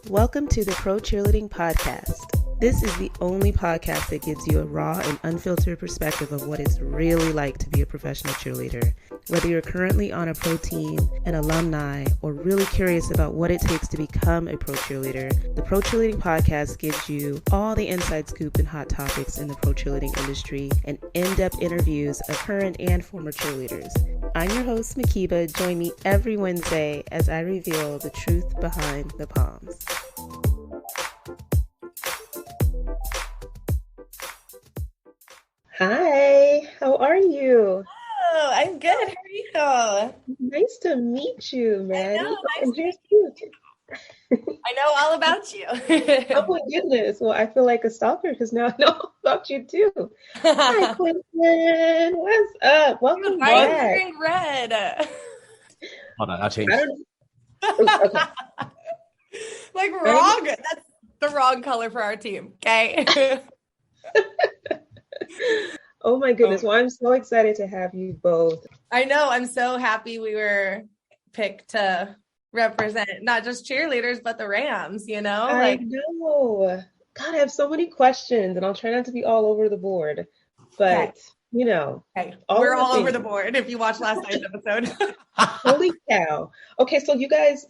Welcome to the Pro Cheerleading Podcast. This is the only podcast that gives you a raw and unfiltered perspective of what it's really like to be a professional cheerleader. Whether you're currently on a pro team, an alumni, or really curious about what it takes to become a pro cheerleader, the Pro Cheerleading Podcast gives you all the inside scoop and hot topics in the pro cheerleading industry and in-depth interviews of current and former cheerleaders. I'm your host, Mhkeeba. Join me every Wednesday as I reveal the truth behind the Poms. Hi, how are you? Oh, I'm good. How are you? Nice to meet you, Mattie. I know, And here's you. I know all about you. Oh my goodness. Well, I feel like a stalker because now I know about you too. Hi, Quinton. What's up? Welcome Why are you back. wearing red? Hold on, I'll change. Okay. Like wrong. That's the wrong color for our team. Okay. Oh my goodness. Well, I'm so excited to have you both. I know. I'm so happy we were picked to represent not just cheerleaders, but the Rams, you know? I know. God, I have so many questions and I'll try not to be all over the board. But, Okay. you know. Okay. We're all over the board if you watched last night's episode. Holy cow. Okay, so you guys,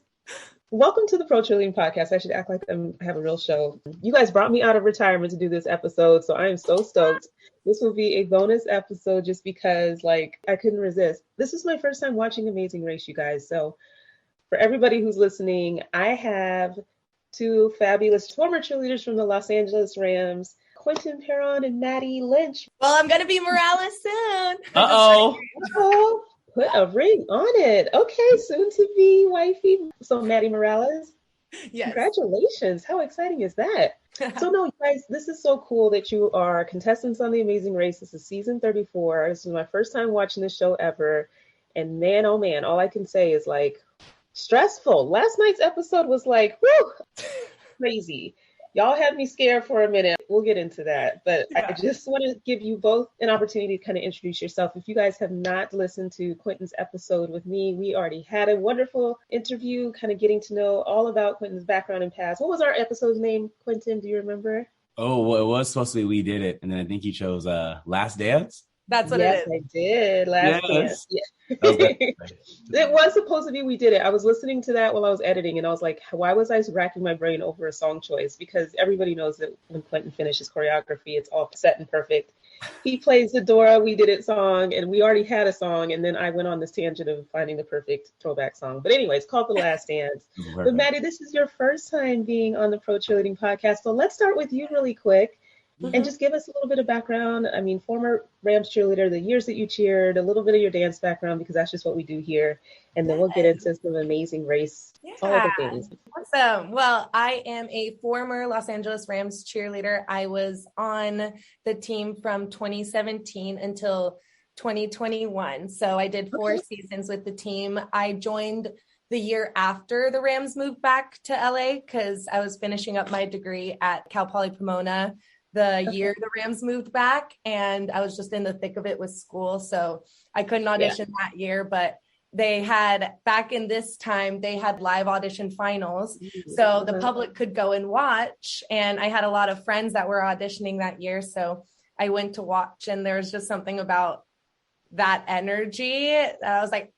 welcome to the Pro Cheerleading Podcast. I should act like I have a real show. You guys brought me out of retirement to do this episode, so I am so stoked. This will be a bonus episode just because, like, I couldn't resist. This is my first time watching Amazing Race, you guys. So for everybody who's listening, I have two fabulous former cheerleaders from the Los Angeles Rams, Quinton Peron and Mattie Lynch. Well, I'm going to be Morales soon. Uh-oh. Oh, put a ring on it. Okay, soon to be wifey. So Mattie Morales. Yes. Congratulations. How exciting is that? So no, you guys, this is so cool that you are contestants on The Amazing Race. This is season 34. This is my first time watching this show ever. And man, oh man, all I can say is like stressful. Last night's episode was like, whew, crazy. Y'all had me scared for a minute. We'll get into that. But yeah. I just want to give you both an opportunity to kind of introduce yourself. If you guys have not listened to Quinton's episode with me, we already had a wonderful interview, kind of getting to know all about Quinton's background and past. What was our episode's name, Quinton? Do you remember? Oh, well, it was supposed to be We Did It. And then I think you chose Last Dance. That's what yes, it is. I did. Last dance. Yeah. Okay. It was supposed to be We Did It. I was listening to that while I was editing, and I was like, why was I racking my brain over a song choice? Because everybody knows that when Quinton finishes choreography, it's all set and perfect. He plays the Dora We Did It song, and we already had a song, and then I went on this tangent of finding the perfect throwback song. But anyway, it's called The Last Dance. But Mattie, this is your first time being on the Pro Cheerleading Podcast, so let's start with you really quick. And just give us a little bit of background. I mean, former Rams cheerleader, the years that you cheered, a little bit of your dance background, because that's just what we do here. And then we'll get into some Amazing Race, all the things. Awesome. Well, I am a former Los Angeles Rams cheerleader. I was on the team from 2017 until 2021. So I did 4 seasons with the team. I joined the year after the Rams moved back to LA because I was finishing up my degree at Cal Poly Pomona the year the Rams moved back, and I was just in the thick of it with school, so I couldn't audition that year, but they had, back in this time, they had live audition finals, so the public could go and watch, and I had a lot of friends that were auditioning that year, so I went to watch, and there was just something about that energy that I was like,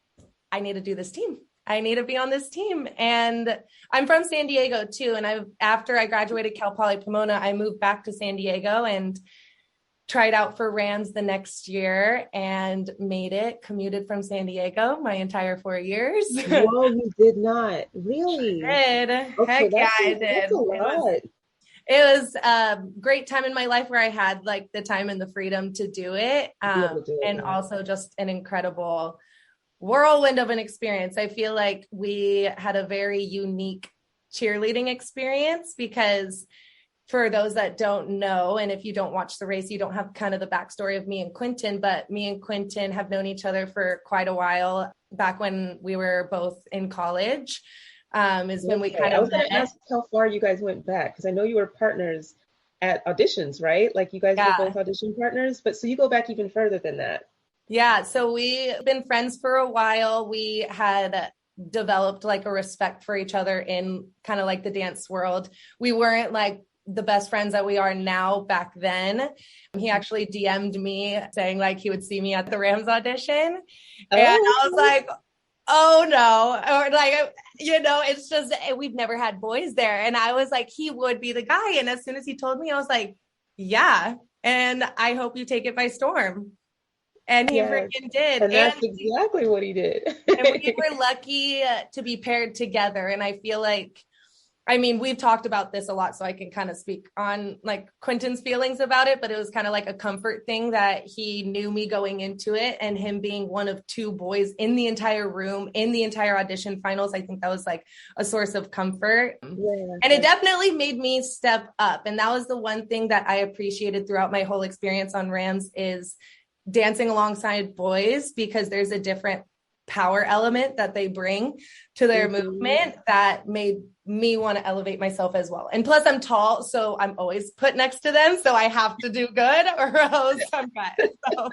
I need to do this team. I need to be on this team. And I'm from San Diego too. And after I graduated Cal Poly Pomona, I moved back to San Diego and tried out for Rams the next year and made it, commuted from San Diego my entire 4 years. Whoa, you did not. Really? I did. Okay, Heck yeah, I did. That's a lot. It was a great time in my life where I had like the time and the freedom to do it. And also just an incredible whirlwind of an experience. I feel like we had a very unique cheerleading experience because for those that don't know, and if you don't watch the race, you don't have kind of the backstory of me and Quinton, but me and Quinton have known each other for quite a while, back when we were both in college. Is when we kind of I was going to ask how far you guys went back, because I know you were partners at auditions, right? Like you guys were both audition partners, but so you go back even further than that. Yeah, so we've been friends for a while. We had developed like a respect for each other in kind of like the dance world. We weren't like the best friends that we are now back then. He actually DM'd me saying like he would see me at the Rams audition. And I was like, oh no, or like, you know, it's just, we've never had boys there. And I was like, he would be the guy. And as soon as he told me, I was like, yeah. And I hope you take it by storm. And he freaking did. And that's exactly what he did. And we were lucky to be paired together. And I feel like, I mean, we've talked about this a lot, so I can kind of speak on like Quinton's feelings about it, but it was kind of like a comfort thing that he knew me going into it, and him being one of two boys in the entire room, in the entire audition finals. I think that was like a source of comfort. Yeah. And it definitely made me step up. And that was the one thing that I appreciated throughout my whole experience on Rams is dancing alongside boys, because there's a different power element that they bring to their movement that made me want to elevate myself as well. And plus I'm tall, so I'm always put next to them, so I have to do good or else I'm bad. So.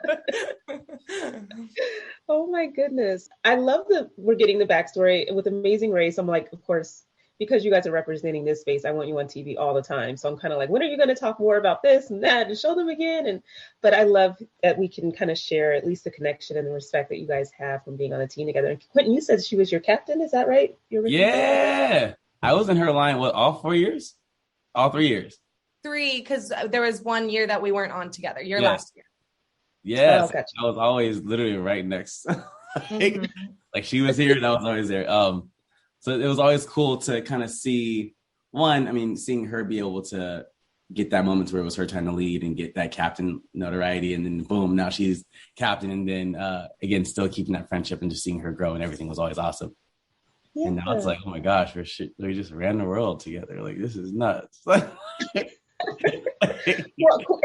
Oh my goodness. I love that we're getting the backstory with Amazing Race. I'm like, of course, because you guys are representing this space, I want you on TV all the time. So I'm kind of like, when are you going to talk more about this and that and show them again? But I love that we can kind of share at least the connection and the respect that you guys have from being on a team together. And Quinton, you said she was your captain. Is that right? Yeah. I was in her line, all 4 years? All 3 years. 3, because there was 1 year that we weren't on together. Last year. Yes. Oh, gotcha. I was always literally right next. Like she was here and I was always there. So it was always cool to kind of see, seeing her be able to get that moment where it was her time to lead and get that captain notoriety. And then boom, now she's captain. And then again, still keeping that friendship and just seeing her grow and everything was always awesome. Yeah. And now it's like, oh my gosh, we just ran the world together. Like, this is nuts. Well,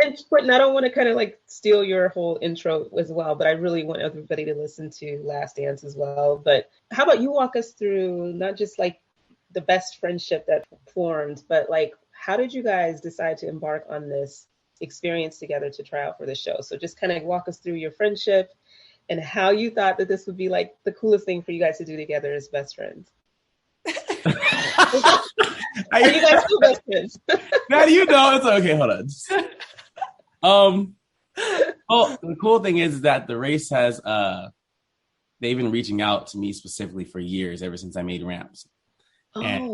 and Quinton, I don't want to kind of like steal your whole intro as well, but I really want everybody to listen to Last Dance as well. But how about you walk us through not just like the best friendship that formed, but like, how did you guys decide to embark on this experience together to try out for the show? So just kind of walk us through your friendship and how you thought that this would be like the coolest thing for you guys to do together as best friends. Are you guys still best friends? Now you know it's okay. Hold on. Oh, the cool thing is that the race has they've been reaching out to me specifically for years, ever since I made Rams. Okay.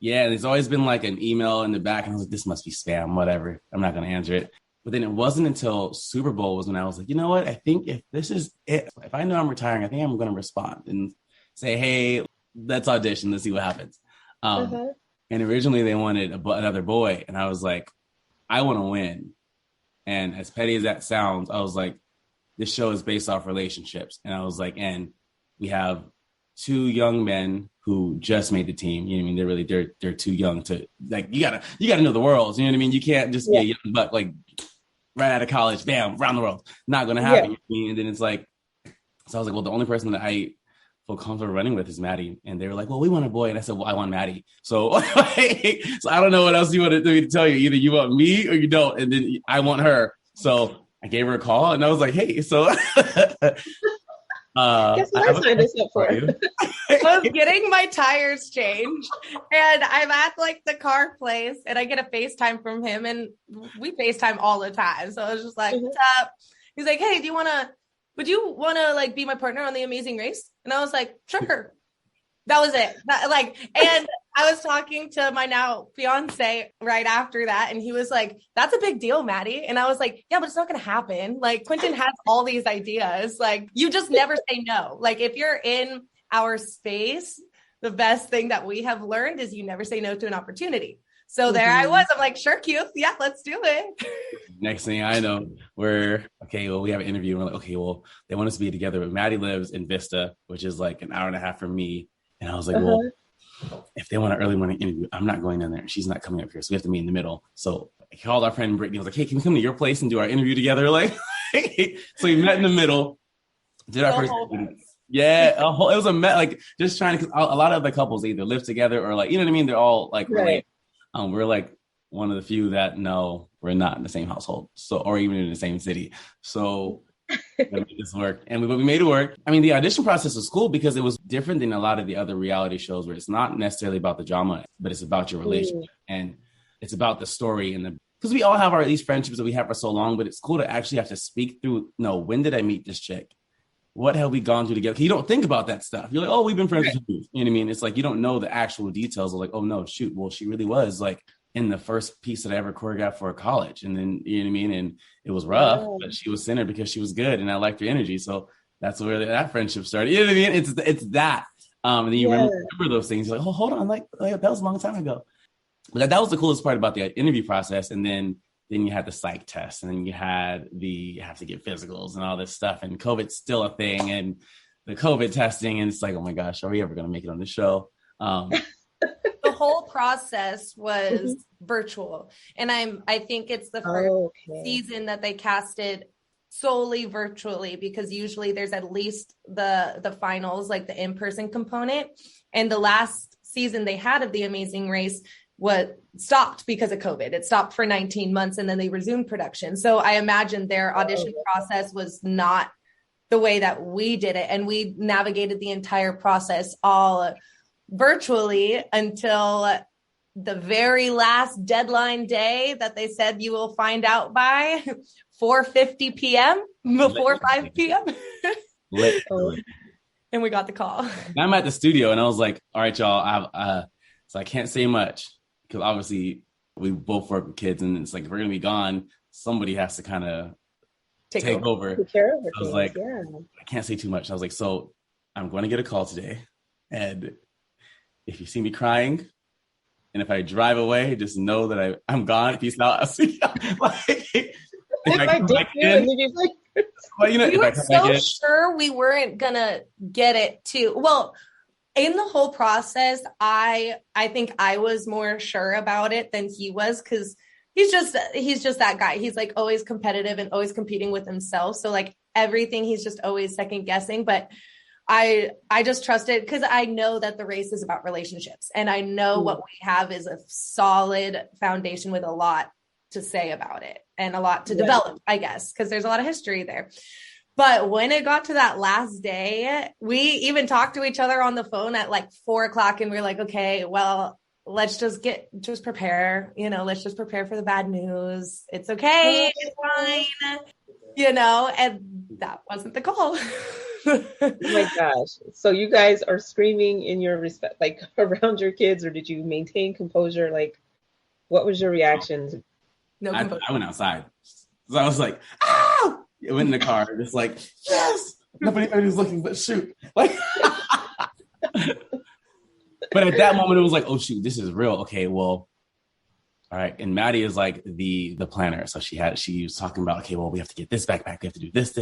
Yeah, there's always been like an email in the back, and I was like, this must be spam, whatever. I'm not gonna answer it. But then it wasn't until Super Bowl was when I was like, you know what? I think if this is it, if I know I'm retiring, I think I'm gonna respond and say, hey, let's audition, let's see what happens. And originally they wanted another boy. And I was like, I want to win. And as petty as that sounds, I was like, this show is based off relationships. And I was like, and we have 2 young men who just made the team. You know what I mean? They're too young to, like, you gotta know the world. You know what I mean? You can't just be a young buck, like right out of college, bam, around the world. Not going to happen. Yeah. You know? And then it's like, so I was like, well, the only person that I feel comfortable running with is Mattie. And they were like, well, we want a boy. And I said, well, I want Mattie. So, so I don't know what else you want me to tell you. Either you want me or you don't. And then I want her. So I gave her a call and I was like, hey, so. Guess what I signed this up for? I was getting my tires changed and I'm at like the car place and I get a FaceTime from him and we FaceTime all the time. So I was just like, what's up? He's like, hey, would you want to like be my partner on The Amazing Race? And I was like, sure. That was it. And I was talking to my now fiance right after that. And he was like, that's a big deal, Mattie. And I was like, yeah, but it's not going to happen. Like Quinton has all these ideas. Like you just never say no. Like if you're in our space, the best thing that we have learned is you never say no to an opportunity. So there I was. I'm like, sure, Q. Yeah, let's do it. Next thing I know, we have an interview. And we're like, okay, well, they want us to be together. But Mattie lives in Vista, which is like an hour and a half from me. And I was like, well, if they want an early morning interview, I'm not going down there. She's not coming up here. So we have to meet in the middle. So I called our friend Brittany. I was like, hey, can we come to your place and do our interview together? Like, so we met in the middle, did our first interview. Yeah, it was like just trying to, a lot of the couples either live together or like, you know what I mean? They're all like related. We're like one of the few that no, we're not in the same household. So, or even in the same city. So Gonna make this work. And we made it work. I mean, the audition process was cool because it was different than a lot of the other reality shows where it's not necessarily about the drama, but it's about your relationship and it's about the story and because we all have these friendships that we have for so long, but it's cool to actually have to speak through, no, when did I meet this chick? What have we gone through together? You don't think about that stuff. You're like, oh, we've been friends for years. You know what I mean? It's like, you don't know the actual details of like, oh no, shoot. Well, she really was like in the first piece that I ever choreographed for college. And then, you know what I mean? And it was rough, but she was centered because she was good and I liked her energy. So that's where that friendship started. You know what I mean? It's that. And then you remember those things. You're like, oh, hold on. Like that was a long time ago. But that was the coolest part about the interview process. And then you had the psych test and then you have to get physicals and all this stuff. And COVID's still a thing and the COVID testing. And it's like, oh my gosh, are we ever going to make it on the show? The whole process was virtual. And I think it's the first season that they casted solely virtually because usually there's at least the finals, like the in-person component. And the last season they had of The Amazing Race was stopped because of COVID. It stopped for 19 months and then they resumed production. So I imagine their audition process was not the way that we did it. And we navigated the entire process all virtually until the very last deadline day that they said you will find out by 4:50 p.m. before 5 p.m. And we got the call. I'm at the studio and I was like, all right, y'all, so I can't say much because obviously we both work with kids and it's like, if we're going to be gone, somebody has to kind of take over. Take care of I was like, I can't say too much. I was like, so I'm going to get a call today. And if you see me crying and if I drive away, just know that I'm gone. Peace out. I'll see you. We were so sure we weren't going to get it too. Well, in the whole process, I think I was more sure about it than he was because he's just that guy. He's like always competitive and always competing with himself. So like everything, he's just always second guessing. But I just trusted because I know that the race is about relationships and I know what we have is a solid foundation with a lot to say about it and a lot to develop, I guess, because there's a lot of history there. But when it got to that last day, we even talked to each other on the phone at like 4:00 and we were like, okay, well, let's just prepare, let's just prepare for the bad news. It's okay. It's fine. And that wasn't the call. Oh my gosh. So you guys are screaming in your respect, like around your kids, or did you maintain composure? Like, what was your reaction? No composure. I went outside. So I was like, ah! I went in the car, just like, yes! Nobody was looking, but shoot. Like, but at that moment, it was like, oh shoot, this is real. Okay, well, all right. And Mattie is like the planner. So she was talking about, okay, well, we have to get this backpack. We have to do this. We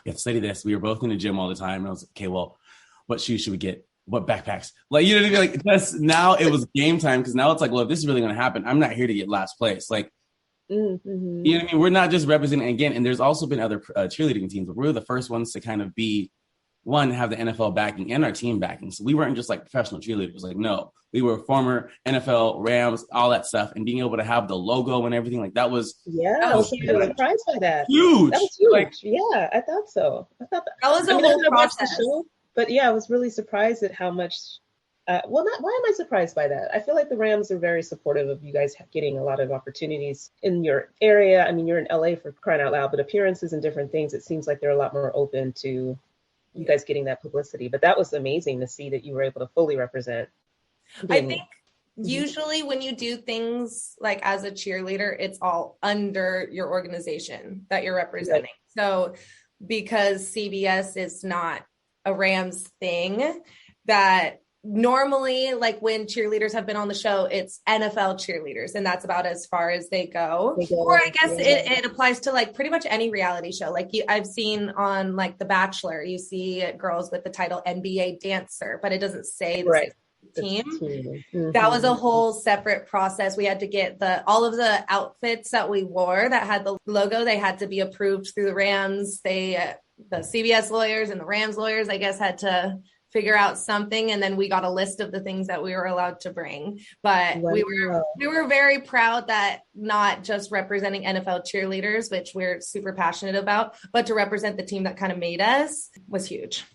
have to study this. We were both in the gym all the time. And I was like, okay, well, what shoes should we get? What backpacks? Like, you know what I mean? Like, now it was game time because now it's like, well, if this is really going to happen, I'm not here to get last place. Like, you know what I mean? We're not just representing again. And there's also been other cheerleading teams, but we're the first ones to kind of have the NFL backing and our team backing. So we weren't just like professional cheerleaders. Like, no, we were former NFL Rams, all that stuff. And being able to have the logo and everything like that was. I was surprised by that. Huge. That was huge. Like, yeah, I thought so. That was a whole process. But yeah, I was really surprised at how much. Why am I surprised by that? I feel like the Rams are very supportive of you guys getting a lot of opportunities in your area. I mean, you're in LA for crying out loud, but appearances and different things, it seems like they're a lot more open to you guys getting that publicity. But that was amazing to see that you were able to fully represent. I think usually when you do things like as a cheerleader, it's all under your organization that you're representing. Right. So because CBS is not a Rams thing, that normally, like when cheerleaders have been on the show, it's NFL cheerleaders, and that's about as far as they go. Or I guess it applies to like pretty much any reality show. Like I've seen on like The Bachelor, you see girls with the title NBA dancer, but it doesn't say the team. That was a whole separate process. We had to get all of the outfits that we wore that had the logo. They had to be approved through the Rams. The CBS lawyers and the Rams lawyers, I guess, had to figure out something. And then we got a list of the things that we were allowed to bring. But we were very proud that not just representing NFL cheerleaders, which we're super passionate about, but to represent the team that kind of made us was huge.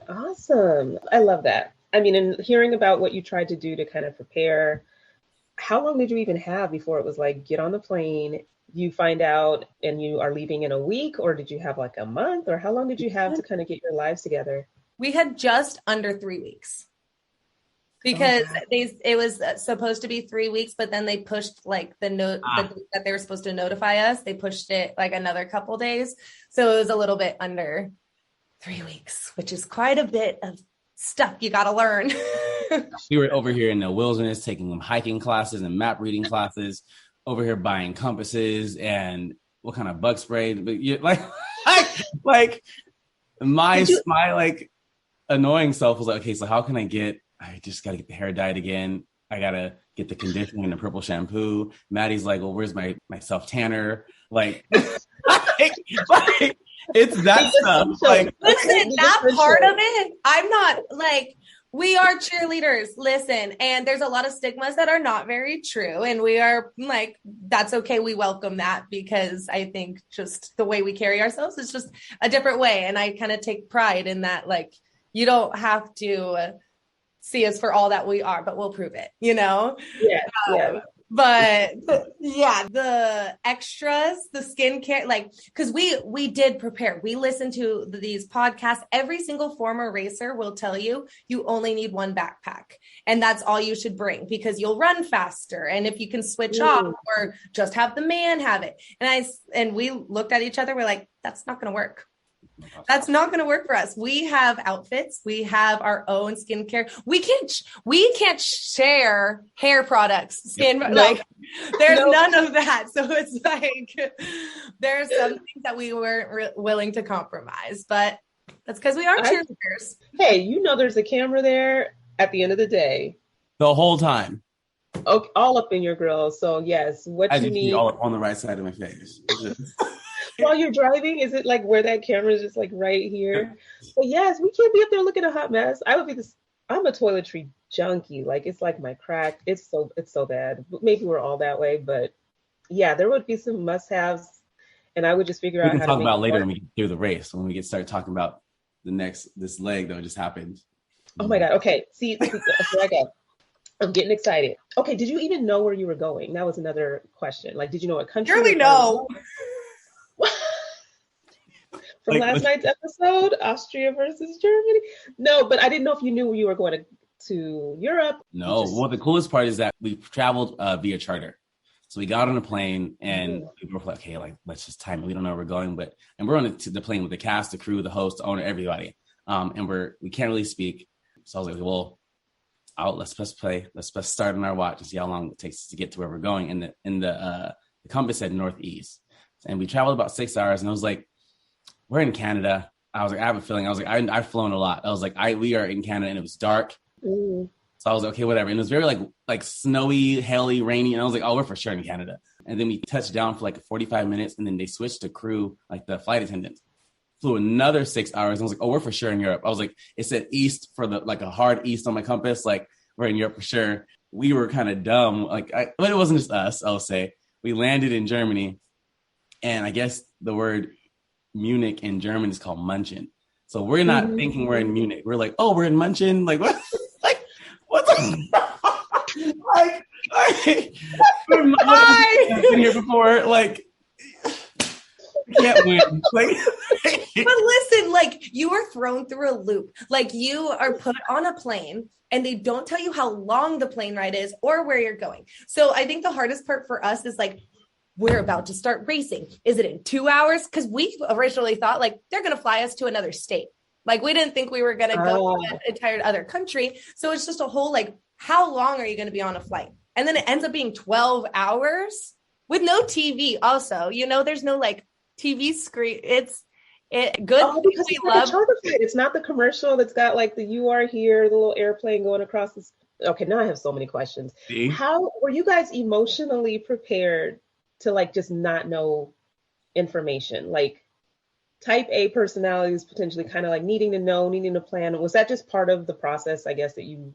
Awesome. I love that. I mean, and hearing about what you tried to do to kind of prepare, how long did you even have before it was like, get on the plane, you find out and you are leaving in a week, or did you have like a month, or how long did you have to kind of get your lives together? We had just under 3 weeks because it was supposed to be 3 weeks, but then they pushed like the note that they were supposed to notify us. They pushed it like another couple days. So it was a little bit under 3 weeks, which is quite a bit of stuff you got to learn. We were over here in the wilderness taking them hiking classes and map reading classes, over here buying compasses and what kind of bug spray. But you like my like annoying self was like, okay, so how can I just got to get the hair dyed again. I got to get the conditioner and the purple shampoo. Maddie's like, well, where's my self tanner? Like, it's that stuff. Like, listen, that part of it, I'm not like, we are cheerleaders, listen, and there's a lot of stigmas that are not very true. And we are like, that's okay. We welcome that because I think just the way we carry ourselves is just a different way. And I kind of take pride in that. Like, you don't have to see us for all that we are, but we'll prove it, you know? Yeah. But yeah, the extras, the skincare, like, because we did prepare. We listened to these podcasts. Every single former racer will tell you only need one backpack, and that's all you should bring because you'll run faster. And if you can switch off or just have the man have it. And we looked at each other. We're like, that's not going to work. That's not going to work for us. We have outfits. We have our own skincare. We can't share hair products. Like there's none of that. So it's like there's some things that we weren't willing to compromise, but that's because we are cheerleaders. Hey, there's a camera there at the end of the day. The whole time. Okay, all up in your grill. So yes, what as you need. All up on the right side of my face. While you're driving, is it like where that camera is just like right here? But yes, we can't be up there looking a hot mess. I'm a toiletry junkie. Like it's like my crack. It's so bad. Maybe we're all that way, but yeah, there would be some must-haves, and I would just figure out how to talk about later when we get through the race, when we start talking about this leg that just happened. Oh my God. Okay. See, here I go. I'm getting excited. Okay. Did you even know where you were going? That was another question. Like, did you know what country? Surely no. From last night's episode, Austria versus Germany. No, but I didn't know if you knew you were going to Europe. No. Well, the coolest part is that we traveled via charter. So we got on a plane and we were like, okay, like, let's just time it. We don't know where we're going, and we're on the plane with the cast, the crew, the host, the owner, everybody. And we can't really speak. So I was like, well, let's press play. Let's start on our watch and see how long it takes to get to where we're going. And the compass said northeast. And we traveled about 6 hours, and I was like, we're in Canada. I was like, I have a feeling. I was like, I've flown a lot. I was like, we are in Canada, and it was dark. So I was like, okay, whatever. And it was very like snowy, haily, rainy. And I was like, oh, we're for sure in Canada. And then we touched down for like 45 minutes, and then they switched to crew, like the flight attendants. Flew another 6 hours. And I was like, oh, we're for sure in Europe. I was like, it said east for like a hard east on my compass. Like, we're in Europe for sure. We were kind of dumb. But it wasn't just us, I'll say. We landed in Germany. And I guess the word Munich in German is called Munchen. So we're not thinking we're in Munich. We're like, oh, we're in Munchen. Like, what? Like, what the? Like, I've been here before. Like, can't win. Like, but listen, like, you are thrown through a loop. Like, you are put on a plane, and they don't tell you how long the plane ride is or where you're going. So I think the hardest part for us is like, we're about to start racing. Is it in 2 hours? Because we originally thought like they're going to fly us to another state. Like we didn't think we were going to go to an entire other country. So it's just a whole like, how long are you going to be on a flight? And then it ends up being 12 hours with no TV. Also, there's no like TV screen. It's good. Oh, because we love it. It's not the commercial that's got like the "you are here," the little airplane going across this. Okay, now I have so many questions. See? How were you guys emotionally prepared to like just not know information? Like type A personalities potentially kind of like needing to know, needing to plan. Was that just part of the process, I guess, that you,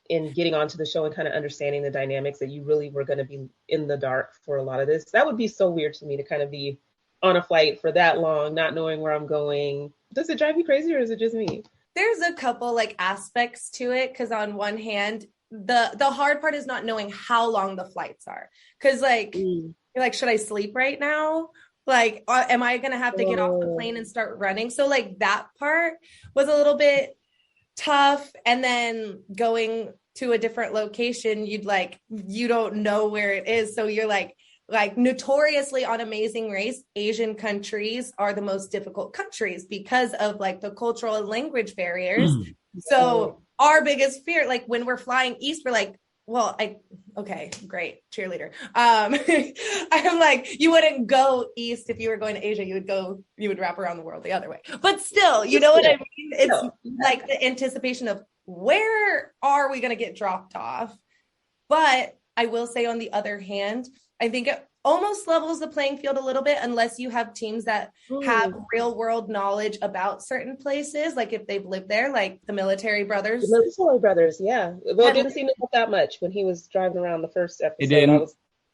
in getting onto the show and kind of understanding the dynamics, that you really were going to be in the dark for a lot of this? That would be so weird to me, to kind of be on a flight for that long, not knowing where I'm going. Does it drive you crazy, or is it just me? There's a couple like aspects to it, because on one hand, the hard part is not knowing how long the flights are, because like you're like, should I sleep right now? Like, am I gonna have to get off the plane and start running? So like that part was a little bit tough. And then going to a different location, you don't know where it is, so you're like notoriously on Amazing Race, Asian countries are the most difficult countries because of like the cultural and language barriers. So our biggest fear, like when we're flying east, we're like, well, okay, great, cheerleader. I'm like, you wouldn't go east if you were going to Asia. You would wrap around the world the other way. But still, you know what I mean? It's like the anticipation of, where are we going to get dropped off? But I will say, on the other hand, I think it almost levels the playing field a little bit, unless you have teams that have real world knowledge about certain places, like if they've lived there, like the Military Brothers. The Military Brothers, yeah. Well, it didn't seem to help that much when he was driving around the first episode. It didn't.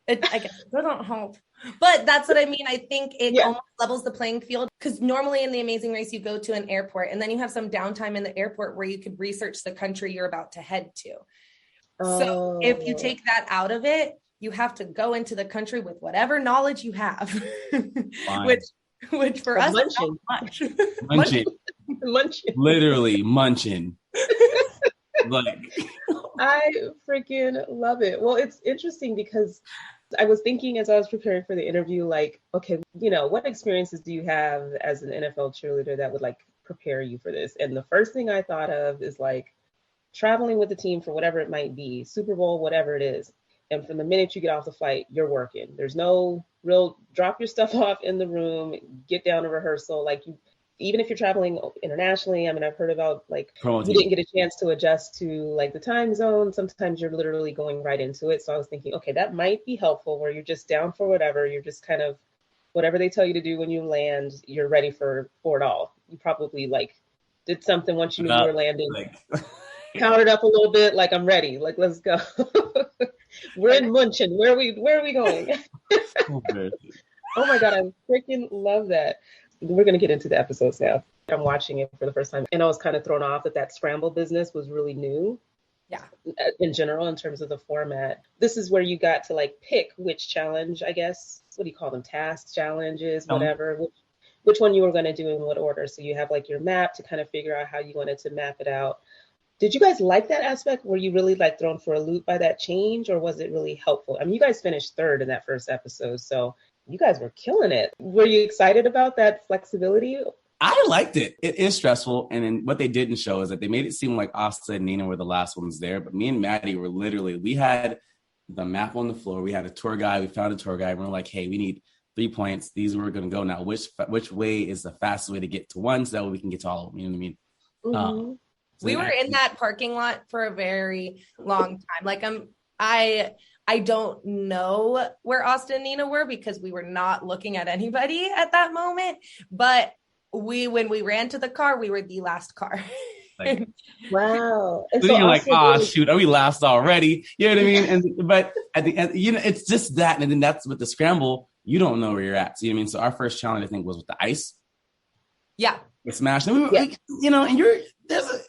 I guess it don't help. But that's what I mean. I think it almost levels the playing field, because normally in the Amazing Race, you go to an airport and then you have some downtime in the airport where you could research the country you're about to head to. So if you take that out of it, you have to go into the country with whatever knowledge you have, which for us is not much. Munching. Literally munching. Like, I freaking love it. Well, it's interesting because I was thinking as I was preparing for the interview, like, okay, what experiences do you have as an NFL cheerleader that would like prepare you for this? And the first thing I thought of is like traveling with the team for whatever it might be, Super Bowl, whatever it is. And from the minute you get off the flight, you're working. There's no real drop your stuff off in the room, get down to rehearsal. Like, even if you're traveling internationally, I mean, I've heard about like you didn't get a chance to adjust to like the time zone. Sometimes you're literally going right into it. So I was thinking, okay, that might be helpful, where you're just down for whatever. You're just kind of whatever they tell you to do when you land, you're ready for it all. You probably like did something once you knew you were landing. Counted up a little bit, like, I'm ready. Like, let's go. We're in Munchen. Where are we going? Oh my God, I freaking love that. We're going to get into the episodes now. I'm watching it for the first time, and I was kind of thrown off that scramble business was really new. Yeah. In general, in terms of the format. This is where you got to like pick which challenge, I guess. What do you call them? Tasks, challenges, whatever. Which one you were going to do in what order. So you have like your map to kind of figure out how you wanted to map it out. Did you guys like that aspect? Were you really like thrown for a loop by that change, or was it really helpful? I mean, you guys finished third in that first episode, so you guys were killing it. Were you excited about that flexibility? I liked it. It is stressful. And then what they didn't show is that they made it seem like Asta and Nina were the last ones there. But me and Mattie were we had the map on the floor. We had a tour guide. We found a tour guide. And we're like, hey, we need 3 points. These were going to go now. Which way is the fastest way to get to one, so that way we can get to all of them? You know what I mean? So we were in that parking lot for a very long time. Like I don't know where Asta and Nina were, because we were not looking at anybody at that moment. But when we ran to the car, we were the last car. Like, wow. And so you're like, shoot, are we last already? You know what I mean? But at the end, it's just that. And then that's with the scramble, you don't know where you're at. So, you know what I mean? So our first challenge, I think, was with the ice. Yeah. We smashed. And and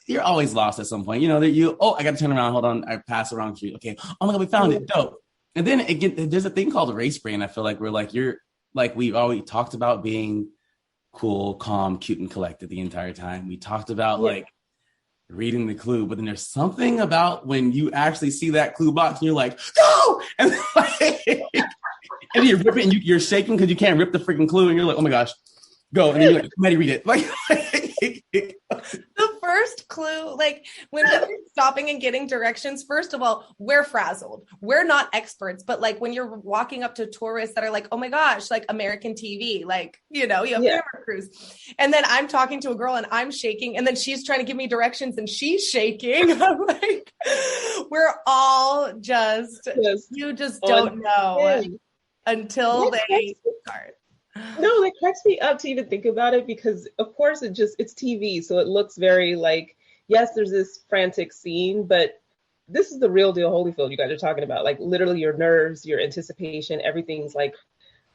you're always lost at some point. I got to turn around. Hold on. I pass the wrong street. Okay. Oh my God, we found it. Dope. And then there's a thing called race brain. I feel like we're like, we've always talked about being cool, calm, cute, and collected the entire time. We talked about like reading the clue, but then there's something about when you actually see that clue box and you're like, go! And and you're ripping, and you're shaking because you can't rip the freaking clue, and you're like, oh my gosh, go. And then you're like, Mattie, read it. Like, the first clue, like when we were stopping and getting directions, first of all, we're frazzled. We're not experts, but like when you're walking up to tourists that are like, oh my gosh, like American TV, like, you have camera crews. And then I'm talking to a girl and I'm shaking, and then she's trying to give me directions and she's shaking. I'm like, we're all just, you just don't know until they start. No, that cracks me up to even think about it because, of course, it's TV, so it looks very like, yes, there's this frantic scene, but this is the real deal Holyfield you guys are talking about. Like, literally, your nerves, your anticipation, everything's like,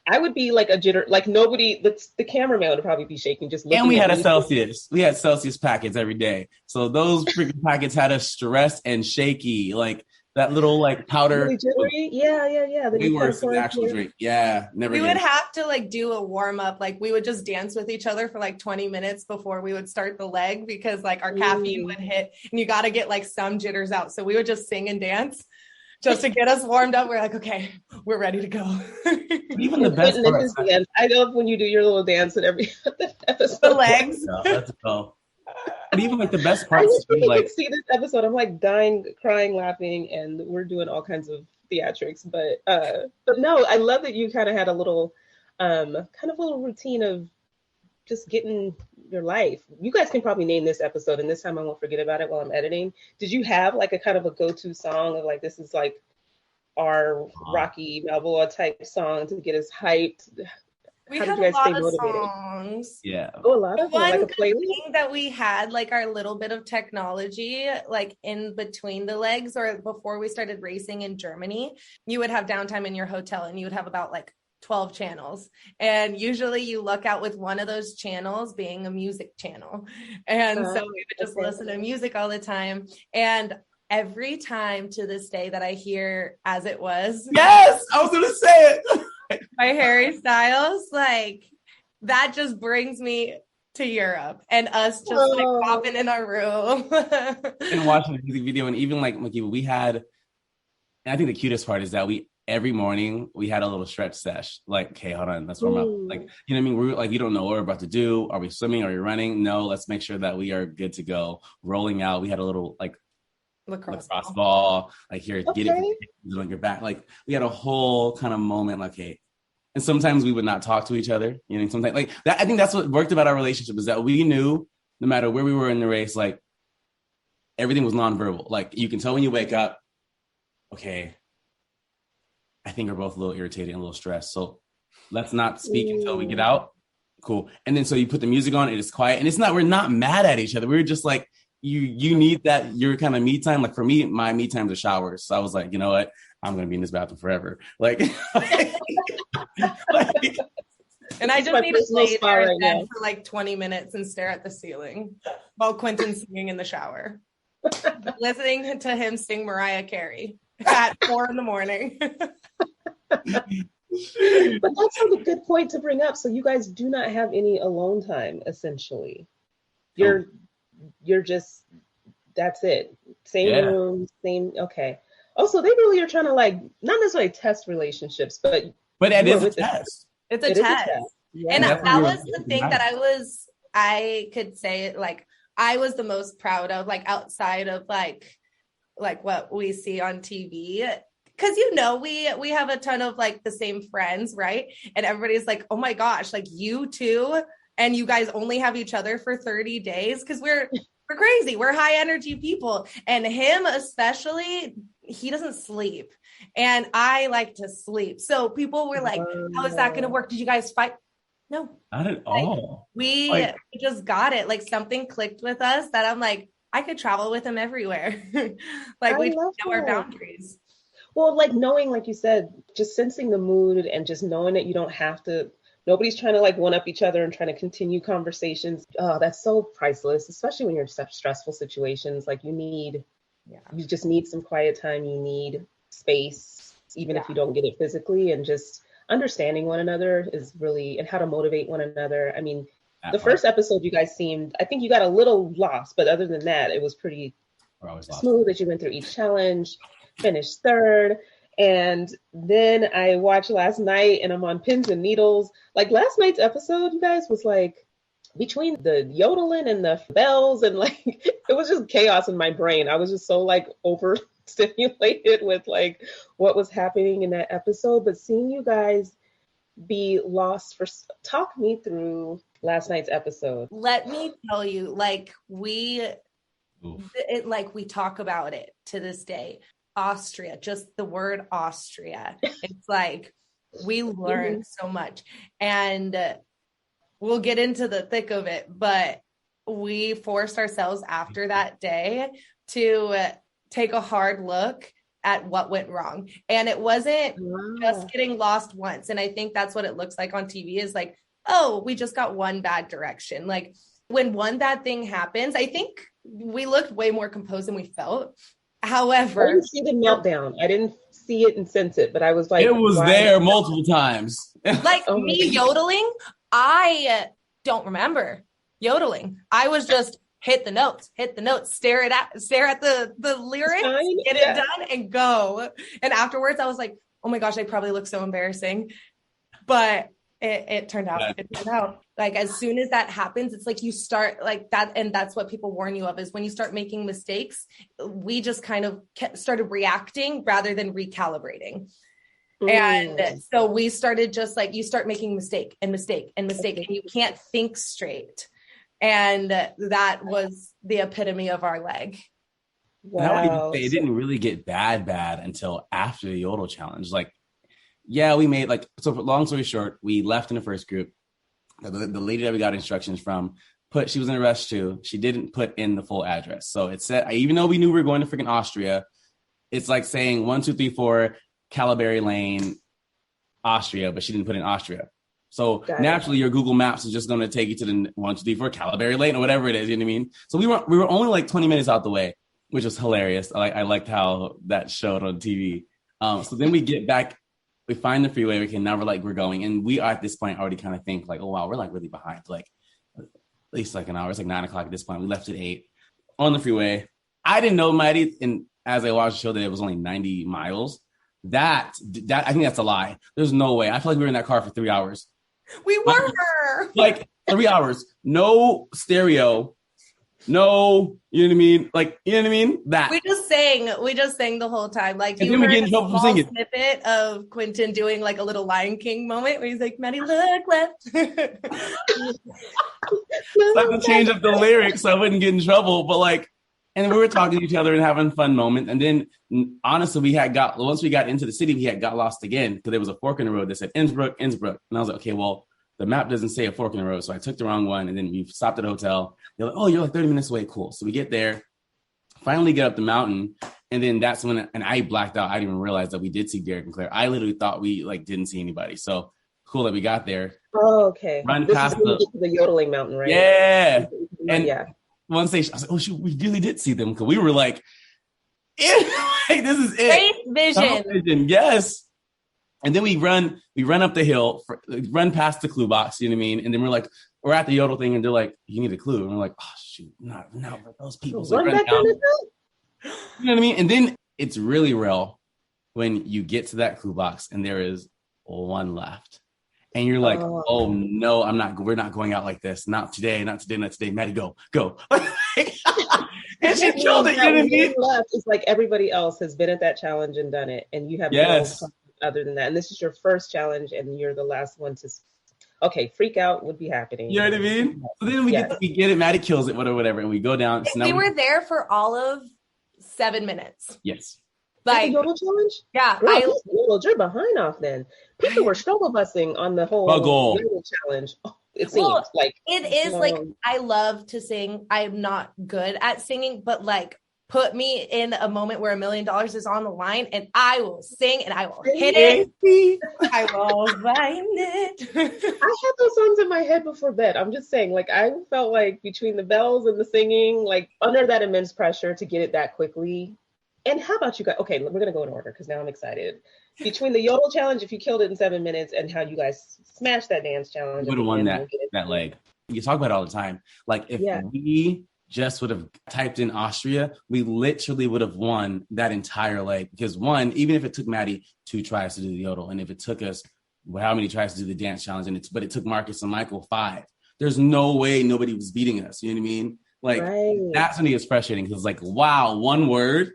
I would be like a jitter, like nobody, the cameraman would probably be shaking just looking And we at had a me. Celsius. We had Celsius packets every day. So those freaking packets had us stressed and shaky. Like that little like powder. Really jittery? Yeah. Way worse than the actual drink. Yeah, never We again. would have to like do a warm up. Like we would just dance with each other for like 20 minutes before we would start the leg because like our caffeine would hit and you got to get like some jitters out. So we would just sing and dance just to get us warmed up. We're like, okay, we're ready to go. Even the best part. Dance. I love when you do your little dance at every episode. The legs. Let's go. But even like the best part. I wish we could see this episode. I'm like dying, crying, laughing, and we're doing all kinds of theatrics. But no, I love that you kind of had a little, routine of just getting your life. You guys can probably name this episode, and this time I won't forget about it while I'm editing. Did you have like a kind of a go-to song of like, this is like our Rocky Balboa type song to get us hyped? We had a lot of songs. Yeah. Oh, a lot of them, like a playlist. Thing that we had like our little bit of technology, like in between the legs or before we started racing in Germany, you would have downtime in your hotel and you would have about like 12 channels. And usually you look out with one of those channels being a music channel. And so we would just listen to music all the time. And every time to this day that I hear As It Was. Yes, I was going to say it. By Harry Styles, like that just brings me to Europe and us just like popping in our room and watching the music video. And even like Mhkeeba, we had, and I think the cutest part is that every morning we had a little stretch sesh. Like, okay, hold on, let's warm up. Like, you know what I mean? We're like, we don't know what we're about to do. Are we swimming? Are we running? No, let's make sure that we are good to go. Rolling out. We had a little like lacrosse ball, like here, get it on your back. Like we had a whole kind of moment, like, hey, and sometimes we would not talk to each other. You know, sometimes like that. I think that's what worked about our relationship is that we knew no matter where we were in the race, like everything was nonverbal. Like you can tell when you wake up, okay, I think we're both a little irritated and a little stressed. So let's not speak until we get out. Cool. And then so you put the music on, it is quiet. And we're not mad at each other. We're just like, you need that your kind of me time. Like for me, my me time's a shower. So I was like, you know what? I'm gonna be in this bathroom forever. Like, and I just need to lay there right for like 20 minutes and stare at the ceiling while Quinton's singing in the shower, listening to him sing Mariah Carey at 4 a.m. But that's a good point to bring up. So you guys do not have any alone time, essentially. You're just, that's it. Same room, same, okay. Oh, so they really are trying to like, not necessarily test relationships, but it is a test. It's a test. Yeah. And that was the thing that I could say, like, I was the most proud of, like, outside of like what we see on TV. Cause we have a ton of like the same friends, right? And everybody's like, oh my gosh, like you too. And you guys only have each other for 30 days. Cause we're crazy. We're high energy people. And him especially, he doesn't sleep. And I like to sleep. So people were like, how is that going to work? Did you guys fight? No. Not at all. We just got it. Like something clicked with us that I'm like, I could travel with him everywhere. Like we know our boundaries. Well, like knowing, like you said, just sensing the mood and just knowing that you don't have to, nobody's trying to like one up each other and trying to continue conversations. Oh, that's so priceless, especially when you're in such stressful situations. Like you just need some quiet time. You need space, even if you don't get it physically, and just understanding one another is really, and how to motivate one another. I mean, the first episode you guys seemed, I think you got a little lost, but other than that, it was pretty smooth as you went through each challenge, finished third. And then I watched last night and I'm on pins and needles. Like last night's episode, you guys, was like between the yodeling and the bells and like, it was just chaos in my brain. I was just so like overstimulated with like what was happening in that episode. But seeing you guys be lost talk me through last night's episode. Let me tell you, like we talk about it to this day. Austria, just the word Austria. It's like We learned so much, and we'll get into the thick of it, but we forced ourselves after that day to take a hard look at what went wrong. And it wasn't just getting lost once. And I think that's what it looks like on TV is like, oh, we just got one bad direction. Like when one bad thing happens, I think we looked way more composed than we felt. However, I didn't see the meltdown. I didn't see it and sense it, but I was like, it was there multiple times. Like me yodeling, I don't remember yodeling. I was just hit the notes, stare at the lyrics, get it done and go. And afterwards I was like, oh my gosh, I probably look so embarrassing. But it turned out, like as soon as that happens, it's like you start like that. And that's what people warn you of is when you start making mistakes, we just kind of started reacting rather than recalibrating. And so we started just like, you start making mistake, and you can't think straight. And that was the epitome of our leg. Wow. It didn't really get bad until after the Yodel challenge. Like, yeah, we made like, so for long story short, we left in the first group. The lady that we got instructions from she was in a rush too. She didn't put in the full address. So it said, even though we knew we were going to freaking Austria, it's like saying 1, 2, 3, 4 Calaberry Lane, Austria, but she didn't put in Austria. So naturally, your Google Maps is just going to take you to the 1, 2, 3, 4 Calaberry Lane or whatever it is. You know what I mean? So we were only like 20 minutes out the way, which was hilarious. I liked how that showed on TV. So then we get back, we find the freeway. Now we're going, and we are at this point already kind of think like, oh wow, we're like really behind, like at least like an hour. It's like 9 o'clock at this point. We left at 8 on the freeway. I didn't know, Mattie, and as I watched the show, that it was only 90 miles. That I think that's a lie. There's no way. I feel like we were in that car for 3 hours. We were like 3 hours, no stereo, no, you know what I mean? Like, you know what I mean? That we just sang the whole time. Like, and then we get in trouble for singing. Snippet of Quinton doing like a little Lion King moment where he's like, Mattie, look left. So I had to change up the lyrics so I wouldn't get in trouble. But like, and we were talking to each other and having fun moments. And then honestly, once we got into the city, we got lost again because there was a fork in the road that said Innsbruck. And I was like, okay, well, the map doesn't say a fork in the road. So I took the wrong one. And then we stopped at a hotel. They're like, oh, you're like 30 minutes away. Cool. So we get there, finally get up the mountain. And then that's when, and I blacked out. I didn't even realize that we did see Derek and Claire. I literally thought we like didn't see anybody. So cool that we got there. Oh, okay. Run this past is when you get to the yodeling mountain, right? Yeah. And one station, I was like, oh shoot, we really did see them because we were like, like, this is it. Great vision. Yes. And then we run up the hill, run past the clue box, you know what I mean? And then we're at the Yodel thing and they're like, you need a clue. And we're like, oh shoot, not those people. So run down. You know what I mean? And then it's really real when you get to that clue box and there is one left. And you're like, oh no, we're not going out like this. Not today. Mattie, go. And she killed it. You know what I mean? Left is like everybody else has been at that challenge and done it. And you have no other than that. And this is your first challenge and you're the last one to, freak out would be happening. You know what I mean? So then we get it. Mattie kills it, whatever. And we go down. So we were there for all of 7 minutes. Yes. Like the Yodel challenge? Yeah. You're behind off then. People were struggle busing on the whole Yodel challenge. It seems like it is like I love to sing. I'm not good at singing, but like put me in a moment where $1 million is on the line and I will sing and I will hit it. I will find it. I had those songs in my head before bed. I'm just saying, like, I felt like between the bells and the singing, like under that immense pressure to get it that quickly. And how about you guys? Okay, we're going to go in order because now I'm excited. Between the Yodel challenge, if you killed it in 7 minutes, and how you guys smashed that dance challenge. Would have won that leg. You talk about it all the time. Like, if we just would have typed in Austria, we literally would have won that entire leg. Because one, even if it took Mattie 2 tries to do the Yodel, and if it took us, how many tries to do the dance challenge, but it took Marcus and Michael 5. There's no way nobody was beating us. You know what I mean? Like, that's when it gets frustrating because, like, wow, one word.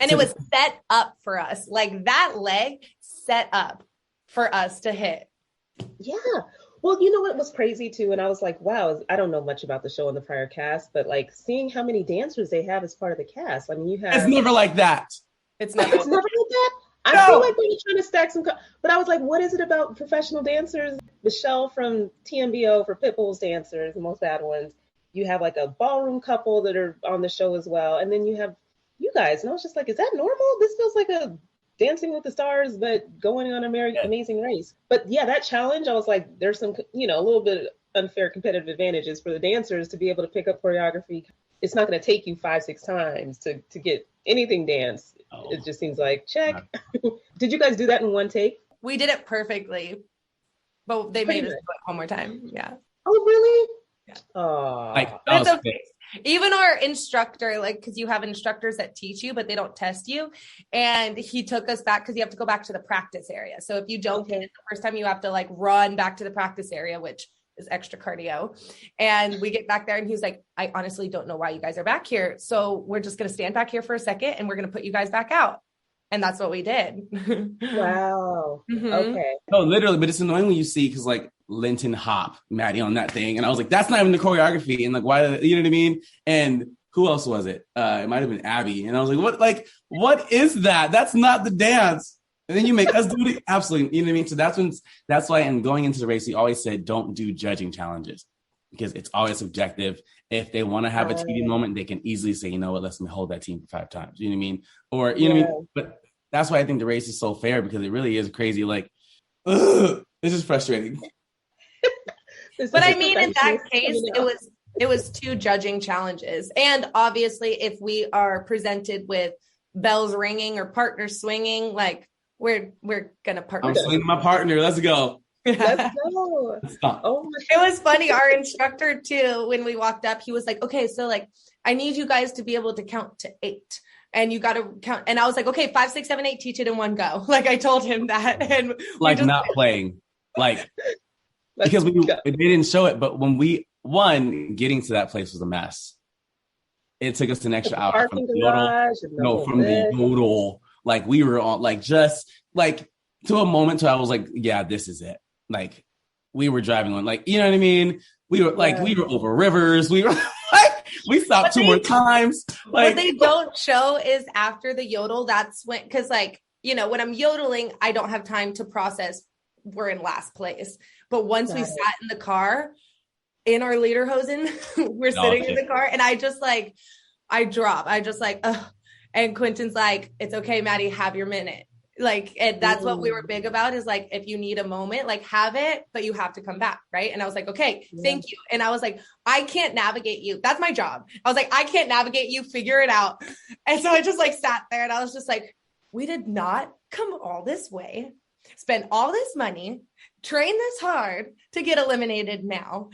And it was set up for us. Like that leg set up for us to hit. Yeah. Well, you know what was crazy too? And I was like, wow, I don't know much about the show and the prior cast, but like seeing how many dancers they have as part of the cast. I mean, you have... It's never like that. It's never like that. I feel like they were trying to stack some, but I was like, what is it about professional dancers? Michelle from TMBO for Pitbull's dancers, the most bad ones. You have like a ballroom couple that are on the show as well, and then you have you guys. And I was just like, is that normal? This feels like a Dancing with the Stars, but going on Amazing Race. But yeah, that challenge, I was like, there's some, a little bit unfair competitive advantages for the dancers to be able to pick up choreography. It's not going to take you 5-6 times to get anything dance. Oh. It just seems like check. Did you guys do that in one take? We did it perfectly, but they made us do it one more time. Yeah. Oh, really? Yeah. Oh, that's okay. Even our instructor, because you have instructors that teach you, but they don't test you. And he took us back because you have to go back to the practice area. So if you don't get it the first time, you have to run back to the practice area, which is extra cardio. And we get back there and he's like, I honestly don't know why you guys are back here. So we're just going to stand back here for a second and we're going to put you guys back out. And that's what we did. Wow. Mm-hmm. Okay. No, literally, but it's annoying when you see, because Linton Hop, Mattie on that thing. And I was like, that's not even the choreography. And why, you know what I mean? And who else was it? It might've been Abby. And I was like, what is that? That's not the dance. And then you make us do it. Absolutely. You know what I mean? So that's why, and going into the race, we always said, don't do judging challenges because it's always subjective. If they want to have a TV moment, they can easily say, you know what, let's hold that team for 5 times. You know what I mean? Or, you know what I mean? But that's why I think the race is so fair, because it really is crazy. This is frustrating. But I mean, in that case, it was 2 judging challenges. And obviously, if we are presented with bells ringing or partners swinging, we're gonna partner. I'm swinging my partner. Let's go. Let's go. Oh, it was funny. Our instructor too, when we walked up, he was like, okay, so I need you guys to be able to count to 8. And you got to count. And I was like, okay, 5, 6, 7, 8, teach it in one go. I told him that. And not playing. Because they didn't show it. But when we won, getting to that place was a mess. It took us an extra hour from the yodel. We were on just to a moment where I was like, yeah, this is it. We were driving on, you know what I mean? We were we were over rivers. We were we stopped 2 more times. What they don't show is after the yodel, that's when, because when I'm yodeling, I don't have time to process we're in last place. But once we sat in the car in our lederhosen, we're sitting in the car, and I just I drop. I just ugh. And Quinton's like, it's okay, Mattie, have your minute. And that's what we were big about is if you need a moment, have it, but you have to come back. Right. And I was like, okay, thank you. And I was like, I can't navigate you. That's my job. I was like, I can't navigate you, figure it out. And so I just sat there and I was just like, we did not come all this way, spend all this money, train this hard to get eliminated now.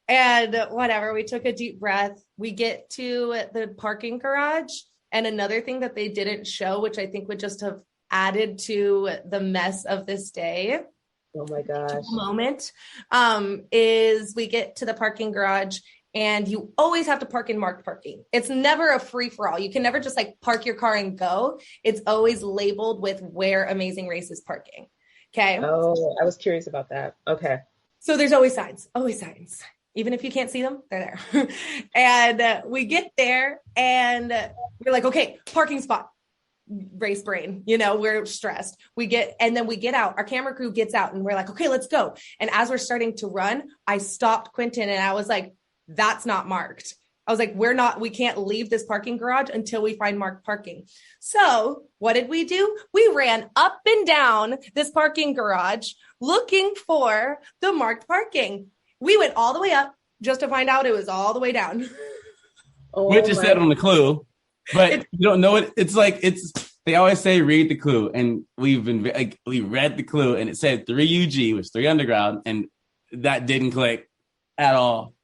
And whatever, we took a deep breath. We get to the parking garage. And another thing that they didn't show, which I think would just have added to the mess of this day. Oh my gosh. Moment is we get to the parking garage and you always have to park in marked parking. It's never a free for all. You can never just park your car and go. It's always labeled with where Amazing Race is parking. Okay. Oh, I was curious about that. Okay. So there's always signs. Even if you can't see them, they're there. And we get there and we're like, okay, parking spot. Race brain, we're stressed. And then we get out, our camera crew gets out and we're like, okay, let's go. And as we're starting to run, I stopped Quinton and I was like, that's not marked. I was like, we can't leave this parking garage until we find marked parking. So what did we do? We ran up and down this parking garage looking for the marked parking. We went all the way up just to find out it was all the way down. We just said on the clue. But you don't know it. It's they always say read the clue, and we read the clue, and it said 3 UG was 3 underground, and that didn't click at all.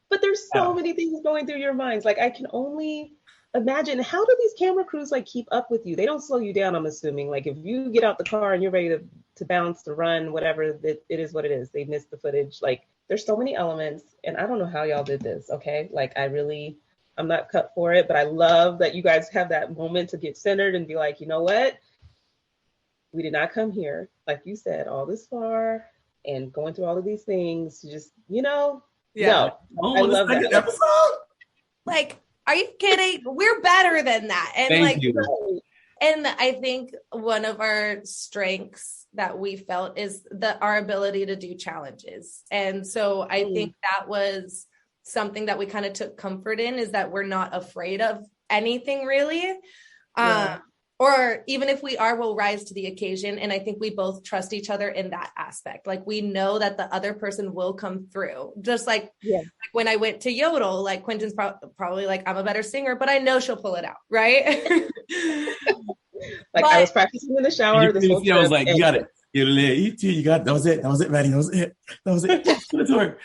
But there's so many things going through your minds. I can only imagine, how do these camera crews keep up with you? They don't slow you down, I'm assuming. If you get out the car and you're ready to bounce, to run, whatever, it is what it is. They missed the footage. There's so many elements, and I don't know how y'all did this. Okay, I'm not cut for it, but I love that you guys have that moment to get centered and be like, you know what? We did not come here, like you said, all this far and going through all of these things to just, No. I love that. Episode? Are you kidding? We're better than that. And Thank you. And I think one of our strengths that we felt is our ability to do challenges. And so I think that was something that we kind of took comfort in, is that we're not afraid of anything really. Or even if we are, we'll rise to the occasion. And I think we both trust each other in that aspect. Like, we know that the other person will come through. Just like when I went to Yodel, like Quinton's probably like, I'm a better singer, but I know she'll pull it out, right? Like, I was practicing in the shower. I was like, you got it. You got it. That was it. That was it, Mattie. That was it.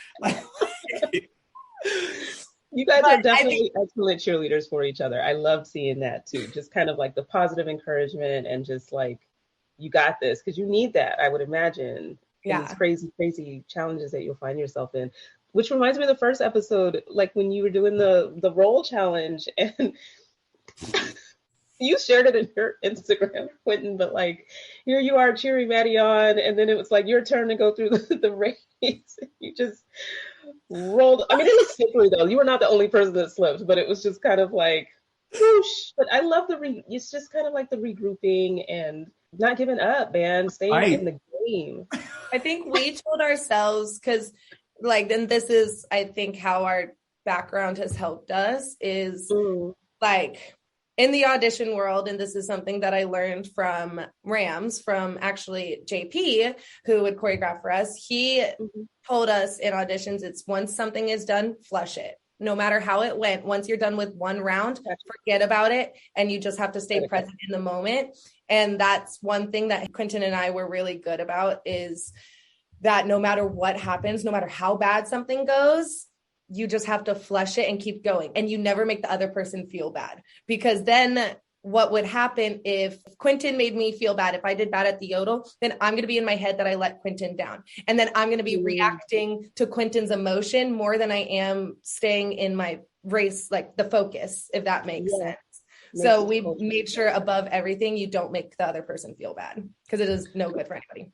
You guys are definitely excellent cheerleaders for each other. I love seeing that too. Just kind of like the positive encouragement and just like, you got this, because you need that, I would imagine. Yeah. These crazy challenges that you'll find yourself in. Which reminds me of the first episode, like when you were doing the roll challenge, and you shared it in your Instagram, Quinton, but like, here you are cheering Mattie on, and then it was like your turn to go through the race. You just rolled. I mean, it was slippery though. You were not the only person that slipped, but it was just kind of like, whoosh. But I love it's just kind of like the regrouping and not giving up, man. Staying in the game. I think we told ourselves, because like, then this is, I think, how our background has helped us is like, in the audition world, and this is something that I learned from Rams, from actually JP, who would choreograph for us. He told us in auditions, it's once something is done, flush it. No matter how it went, once you're done with one round, forget about it. And you just have to stay present in the moment. And that's one thing that Quinton and I were really good about, is that no matter what happens, no matter how bad something goes, you just have to flush it and keep going. And you never make the other person feel bad, because then what would happen if Quinton made me feel bad, if I did bad at the Yodel, then I'm going to be in my head that I let Quinton down. And then I'm going to be reacting to Quinton's emotion more than I am staying in my race, like the focus, if that makes sense. So we made sure above everything, you don't make the other person feel bad, because it is no good for anybody.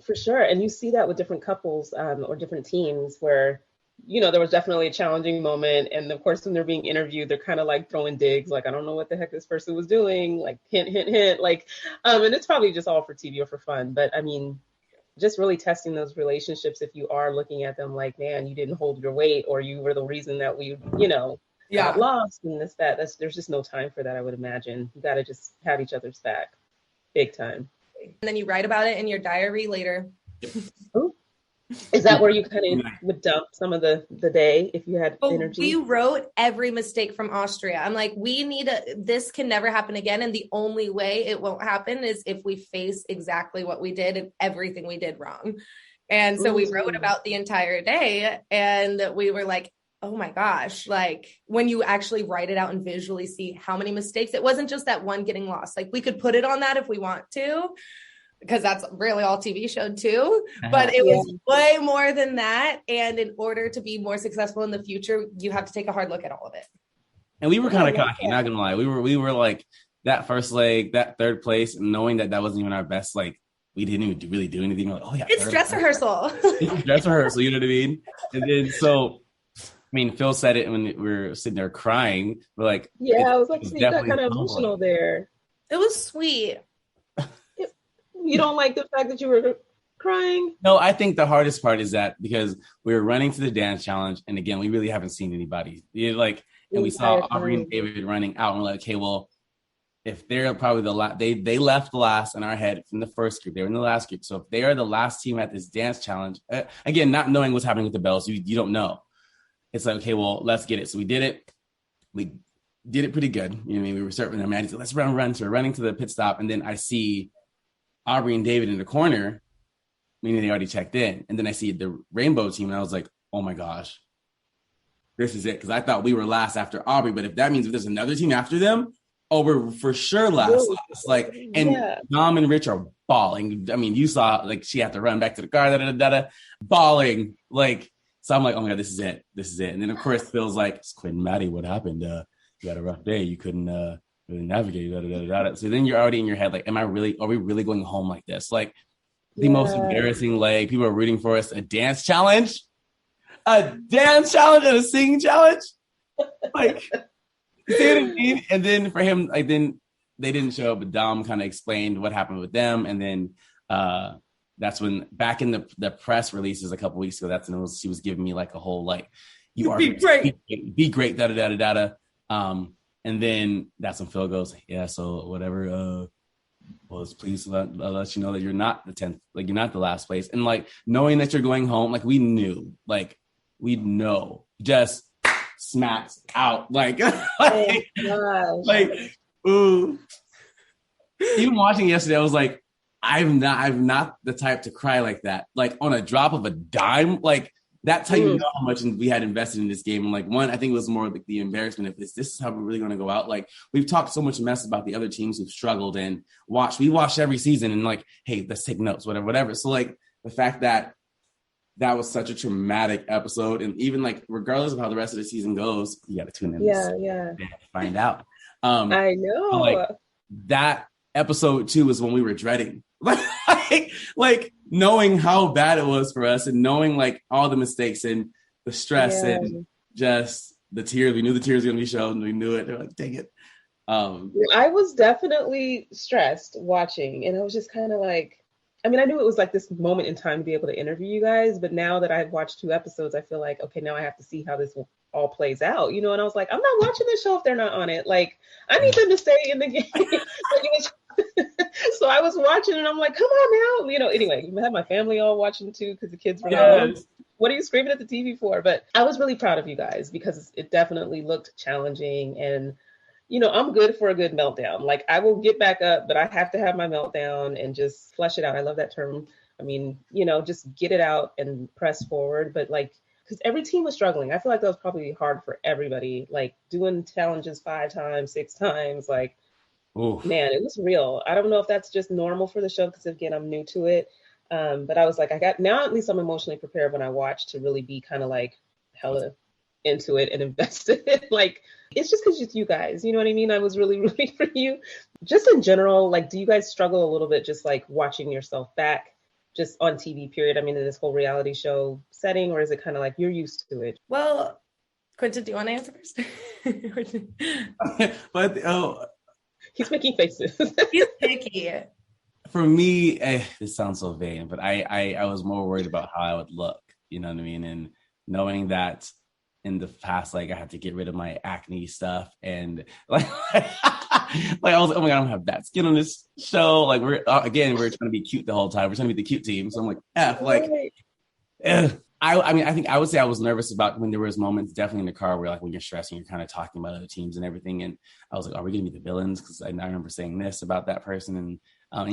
For sure. And you see that with different couples or different teams where, you know, there was definitely a challenging moment. And of course, when they're being interviewed, they're kind of like throwing digs, like, I don't know what the heck this person was doing, like hint, hint, hint, like, and it's probably just all for TV or for fun. But I mean, just really testing those relationships, if you are looking at them like, man, you didn't hold your weight, or you were the reason that we, you know, got lost and there's just no time for that, I would imagine. You got to just have each other's back, big time. And then you write about it in your diary later. Ooh. Is that where you kind of would dump some of the day if you had energy? We wrote every mistake from Austria. I'm like, this can never happen again. And the only way it won't happen is if we face exactly what we did and everything we did wrong. And so we wrote about the entire day, and we were like, oh my gosh, like when you actually write it out and visually see how many mistakes, it wasn't just that one getting lost. Like, we could put it on that if we want to, because that's really all TV showed too, but it was way more than that. And in order to be more successful in the future, you have to take a hard look at all of it. And we were kind of cocky, not gonna lie. We were like that first leg, that third place, and knowing that wasn't even our best, like we didn't even really do anything. We're like, oh yeah, it's dress rehearsal. It's dress rehearsal, you know what I mean? And then I mean, Phil said it when we were sitting there crying. We're like, I was like, you got kind of emotional there. It was sweet. You don't like the fact that you were crying? No, I think the hardest part is that because we were running to the dance challenge, and again, we really haven't seen anybody. And we saw Aubrey and David running out, and we're like, okay, well, if they're probably the last, they left last in our head from the first group. They were in the last group. So if they are the last team at this dance challenge, again, not knowing what's happening with the bells, you don't know. It's like, okay, well, let's get it. So we did it. We did it pretty good. You know what I mean? We were serving them. Maddie said, let's run. So we're running to the pit stop, and then I see Aubrey and David in the corner, meaning they already checked in. And then I see the rainbow team, and I was like, oh my gosh, this is it. Because I thought we were last after Aubrey, but if that means if there's another team after them, we're for sure last. Like, and Dom and Rich are bawling. I mean, you saw, like, she had to run back to the car, bawling. Like, so I'm like, oh my God, this is it. And then of course, Phil's like, it's Quinton, Mattie, what happened? You had a rough day. You couldn't really navigate. So then you're already in your head, like, are we really going home like this? Like, the most embarrassing leg. People are rooting for us. A dance challenge and a singing challenge. Like, you see what I mean? And then for him, like, then they didn't show up, but Dom kind of explained what happened with them. And then that's when, back in the press releases a couple weeks ago, that's when she was giving me like a whole, like, you are great, be great, da-da-da-da-da. And then that's when Phil goes, yeah, so whatever, please let you know that you're not the 10th, like you're not the last place. And like knowing that you're going home, like we know, just smacks out, like, like, ooh. Even watching yesterday, I was like, I'm not the type to cry like that. Like on a drop of a dime, like that's how you know how much we had invested in this game. And like one, I think it was more like the embarrassment of this is how we're really going to go out. Like we've talked so much mess about the other teams who've struggled and we watched every season and like, hey, let's take notes, whatever. So like the fact that was such a traumatic episode. And even like, regardless of how the rest of the season goes, you got to tune in. Yeah. To find out. I know. Like that episode 2 is when we were dreading. like knowing how bad it was for us and knowing like all the mistakes and the stress and just the tears. We knew the tears were going to be shown. And we knew it. They're like, dang it. I was definitely stressed watching, and I was just kind of like, I mean, I knew it was like this moment in time to be able to interview you guys, but now that I've watched 2 episodes, I feel like, okay, now I have to see how this all plays out, you know? And I was like, I'm not watching this show if they're not on it. Like, I need them to stay in the game. So I was watching and I'm like, come on now, you know, anyway, I had my family all watching too, because the kids were like, what are you screaming at the TV for? But I was really proud of you guys because it definitely looked challenging. And, you know, I'm good for a good meltdown. Like I will get back up, but I have to have my meltdown and just flush it out. I love that term. I mean, you know, just get it out and press forward. But like, because every team was struggling. I feel like that was probably hard for everybody, like doing challenges 5 times, 6 times, like, oof. Man, it was real. I don't know if that's just normal for the show because again, I'm new to it. But I was like, now at least I'm emotionally prepared when I watch to really be kind of like hella into it and invested. Like, it's just because it's you guys, you know what I mean? I was really rooting for you. Just in general, like, do you guys struggle a little bit just like watching yourself back just on TV period? I mean, in this whole reality show setting, or is it kind of like you're used to it? Well, Quinton, do you want to answer first? But he's making faces. He's picky. For me, this sounds so vain, but I was more worried about how I would look, you know what I mean? And knowing that in the past, like I had to get rid of my acne stuff and like, like I was like, oh my God, I don't have that skin on this show. Like we're trying to be cute the whole time. We're trying to be the cute team. So I'm like, I think I would say I was nervous about when there was moments definitely in the car where like when you're stressing, you're kind of talking about other teams and everything. And I was like, are we going to be the villains? Because I remember saying this about that person. And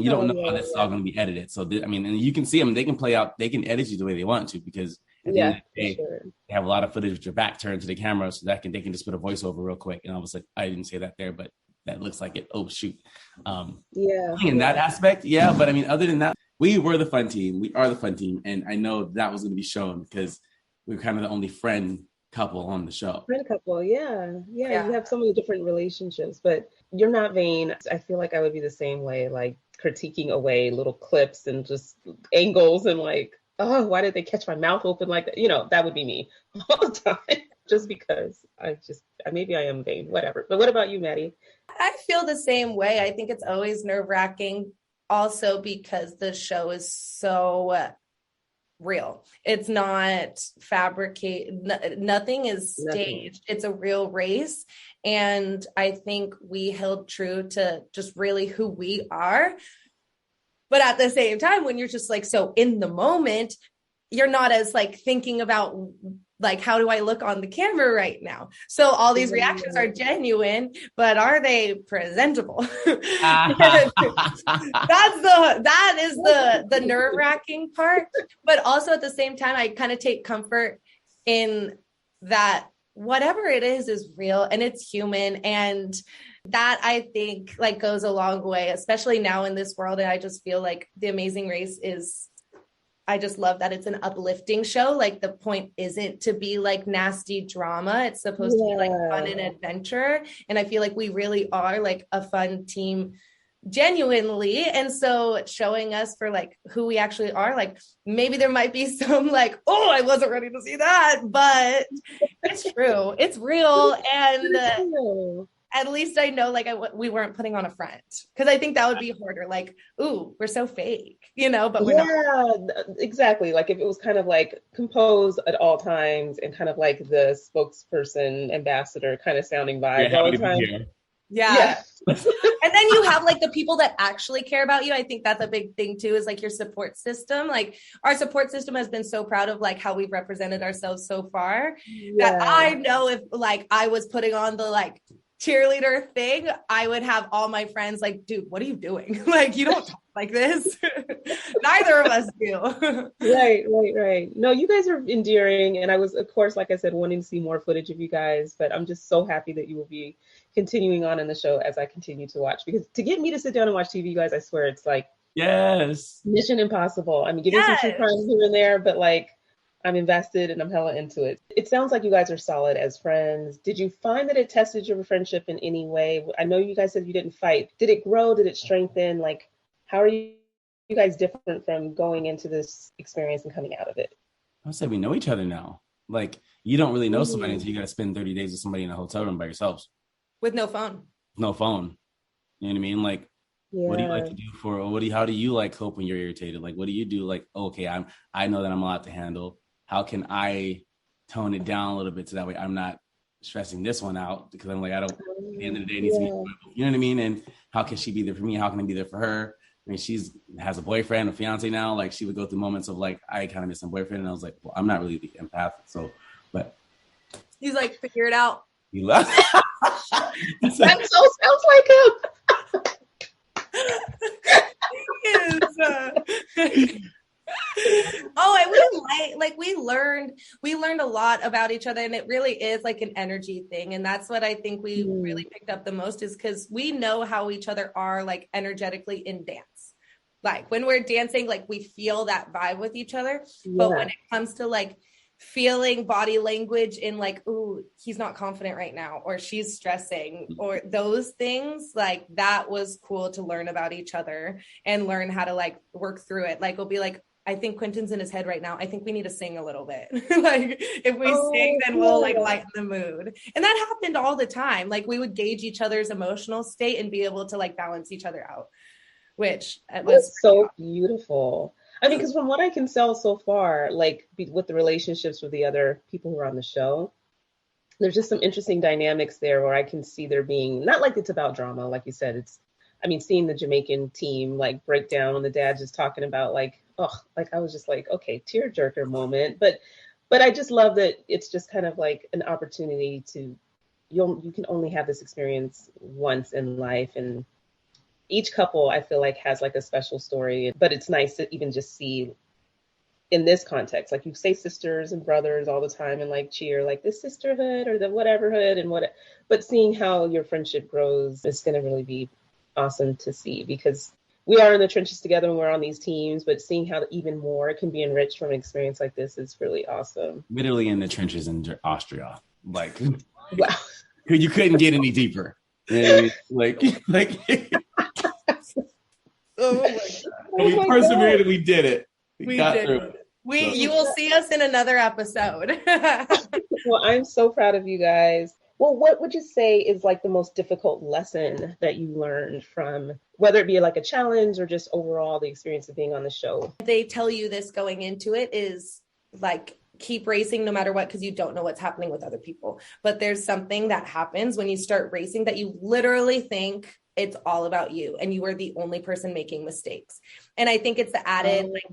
you don't know how this is all going to be edited. So, and you can see them, they can play out, they can edit you the way they want to because at the end of the day, they have a lot of footage with your back turned to the camera so that they can just put a voiceover real quick. And I was like, I didn't say that there, but that looks like it. Oh, shoot. In that aspect, but I mean, other than that, we were the fun team. We are the fun team. And I know that was going to be shown because we were kind of the only friend couple on the show. Friend couple, yeah. You have so many different relationships, but you're not vain. I feel like I would be the same way, like critiquing away little clips and just angles and like, oh, why did they catch my mouth open like that? You know, that would be me all the time. Just because maybe I am vain, whatever. But what about you, Mattie? I feel the same way. I think it's always nerve-wracking also because the show is so real. It's not fabricated. Nothing is staged. It's a real race. And I think we held true to just really who we are. But at the same time, when you're just like, so in the moment, you're not as like thinking about like, how do I look on the camera right now? So all these reactions are genuine, but are they presentable? That is the nerve-wracking part. But also at the same time, I kind of take comfort in that whatever it is real and it's human. And that I think like goes a long way, especially now in this world. And I just feel like The Amazing Race I just love that it's an uplifting show. Like the point isn't to be like nasty drama. It's supposed to be like fun and adventure. And I feel like we really are like a fun team genuinely. And so showing us for like who we actually are, like maybe there might be some like, oh, I wasn't ready to see that, but it's true. It's real. And at least I know like we weren't putting on a front, because I think that would be harder. Like, ooh, we're so fake, but we're not. Exactly. Like if it was kind of like composed at all times and kind of like the spokesperson, ambassador kind of sounding vibes all the time. Yeah. And then you have like the people that actually care about you. I think that's a big thing too, is like your support system. Like our support system has been so proud of like how we've represented ourselves so far that I know if like I was putting on the like cheerleader thing, I would have all my friends like, dude, what are you doing? Like, you don't talk like this. Neither of us do. Right. No, you guys are endearing. And I was, of course, like I said, wanting to see more footage of you guys, but I'm just so happy that you will be continuing on in the show as I continue to watch, because to get me to sit down and watch TV, you guys, I swear it's like Mission Impossible. I mean, give me some true crime here and there, but like I'm invested and I'm hella into it. It sounds like you guys are solid as friends. Did you find that it tested your friendship in any way? I know you guys said you didn't fight. Did it grow? Did it strengthen? Like, how are you guys different from going into this experience and coming out of it? I would say we know each other now. Like, you don't really know somebody until you got to spend 30 days with somebody in a hotel room by yourselves. With no phone. No phone. You know what I mean? Like, what do you like to do how do you like cope when you're irritated? Like, what do you do? Like, okay, I know that I'm allowed to handle. How can I tone it down a little bit so that way I'm not stressing this one out, because I'm like, at the end of the day, it needs to be, you know what I mean? And how can she be there for me? How can I be there for her? I mean, has a boyfriend, a fiance now. Like, she would go through moments of like, I kind of miss my boyfriend. And I was like, well, I'm not really the empath. So, but. He's like, figure it out. He loves That so sounds like him. We learned a lot about each other, and it really is like an energy thing. And that's what I think we really picked up the most, is because we know how each other are like energetically in dance. Like when we're dancing, like we feel that vibe with each other. But when it comes to like feeling body language in like, ooh, he's not confident right now, or she's stressing, or those things, like that was cool to learn about each other and learn how to like work through it. Like we'll be like, I think Quinton's in his head right now. I think we need to sing a little bit. Like if we sing, then we'll like lighten the mood. And that happened all the time. Like we would gauge each other's emotional state and be able to like balance each other out, which was so beautiful. I mean, because from what I can tell so far, like with the relationships with the other people who are on the show, there's just some interesting dynamics there where I can see there being, not like it's about drama, like you said, seeing the Jamaican team like break down when the dad just talking about like, I was just like, okay, tearjerker moment. But I just love that it's just kind of like an opportunity to, you can only have this experience once in life, and each couple I feel like has like a special story, but it's nice to even just see in this context, like you say sisters and brothers all the time and like cheer, like the sisterhood or the whateverhood and but seeing how your friendship grows is going to really be awesome to see, because we are in the trenches together and we're on these teams, but seeing how even more can be enriched from an experience like this is really awesome. Literally in the trenches in Austria. Like, wow. You couldn't get any deeper. And like oh my God. We persevered and we did it. We got did through it. You will see us in another episode. Well, I'm so proud of you guys. Well, what would you say is like the most difficult lesson that you learned from, whether it be like a challenge or just overall the experience of being on the show? They tell you this going into it is like, keep racing no matter what, because you don't know what's happening with other people. But there's something that happens when you start racing that you literally think it's all about you and you are the only person making mistakes. And I think it's the added, like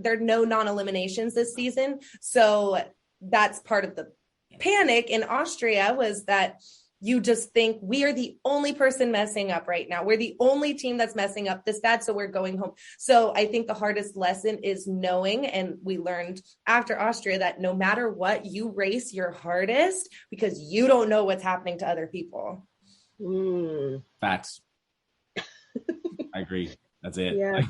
there are no non-eliminations this season. So that's part of the panic in Austria, was that you just think we are the only person messing up right now. We're the only team that's messing up this bad. So we're going home. So I think the hardest lesson is knowing, and we learned after Austria, that no matter what, you race your hardest because you don't know what's happening to other people. Facts. I agree. That's it. Yeah.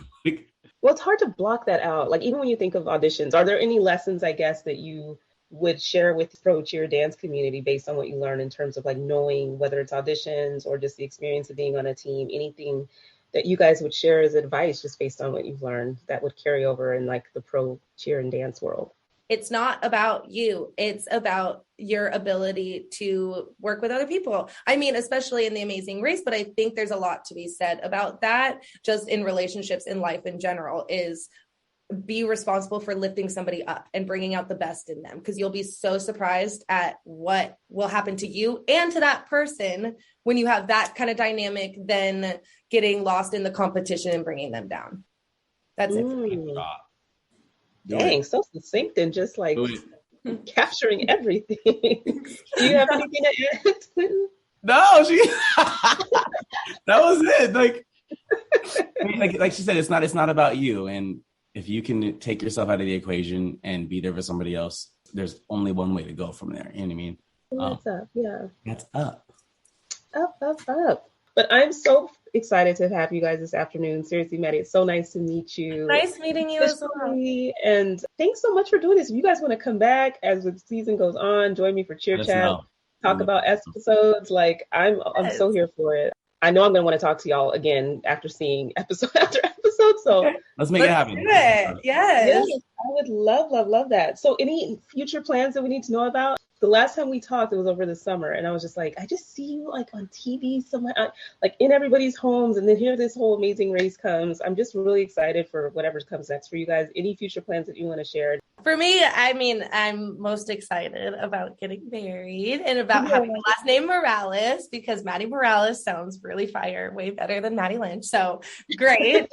Well, it's hard to block that out. Like even when you think of auditions, are there any lessons, I guess, that you would share with the pro cheer dance community based on what you learn in terms of like knowing whether it's auditions or just the experience of being on a team, anything that you guys would share as advice just based on what you've learned that would carry over in like the pro cheer and dance world? it's not about you. It's about your ability to work with other people. I mean, especially in The Amazing Race, but I think there's a lot to be said about that, just in relationships, in life in general, is be responsible for lifting somebody up and bringing out the best in them, because you'll be so surprised at what will happen to you and to that person when you have that kind of dynamic, than getting lost in the competition and bringing them down. That's it. Dang, so succinct and just like capturing everything. Do you have anything to add, Quinton? No, that was it. Like she said, it's not about you. And if you can take yourself out of the equation and be there for somebody else, there's only one way to go from there. You know what I mean? That's up. Yeah. That's up. Up. But I'm so excited to have you guys this afternoon. Seriously, Mattie, it's so nice to meet you. Nice meeting you as well. And thanks so much for doing this. If you guys want to come back as the season goes on, join me for Cheer Chat, talk about episodes. Like I'm so here for it. I know I'm going to want to talk to y'all again after seeing episode after episode. So let's make it happen. Do it. Yes. I would love that. So any future plans that we need to know about? The last time we talked, it was over the summer, and I was just like, I just see you like on TV somewhere, like in everybody's homes, and then here this whole Amazing Race comes. I'm just really excited for whatever comes next for you guys. Any future plans that you want to share? For me, I mean, I'm most excited about getting married and about having the last name Morales, because Mattie Morales sounds really fire, way better than Mattie Lynch. So great.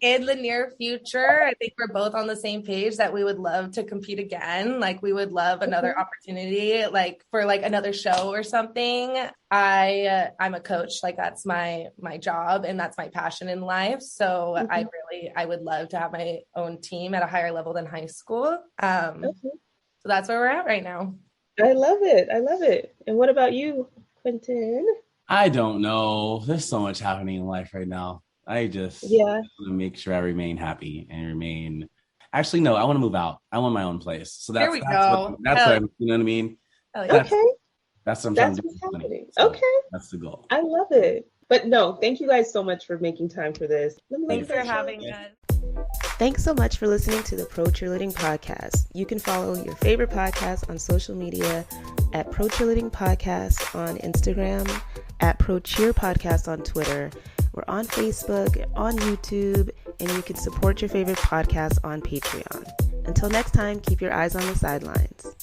In the near future, I think we're both on the same page that we would love to compete again. Like we would love another opportunity, like for like another show or something. I'm a coach, like that's my job and that's my passion in life. So I would love to have my own team at a higher level than high school. So that's where we're at right now. I love it. And what about you, Quinton? I don't know. There's so much happening in life right now. I just want to make sure I remain happy and remain. Actually, no, I want to move out. I want my own place. So that's what I'm, you know what I mean? That's what I'm trying to do. So that's the goal. I love it. But no, thank you guys so much for making time for this. Thanks for having us. Thanks so much for listening to the Pro Cheerleading Podcast. You can follow your favorite podcast on social media at Pro Cheerleading Podcast on Instagram, at Pro Cheer Podcast on Twitter. We're on Facebook, on YouTube, and you can support your favorite podcast on Patreon. Until next time, keep your eyes on the sidelines.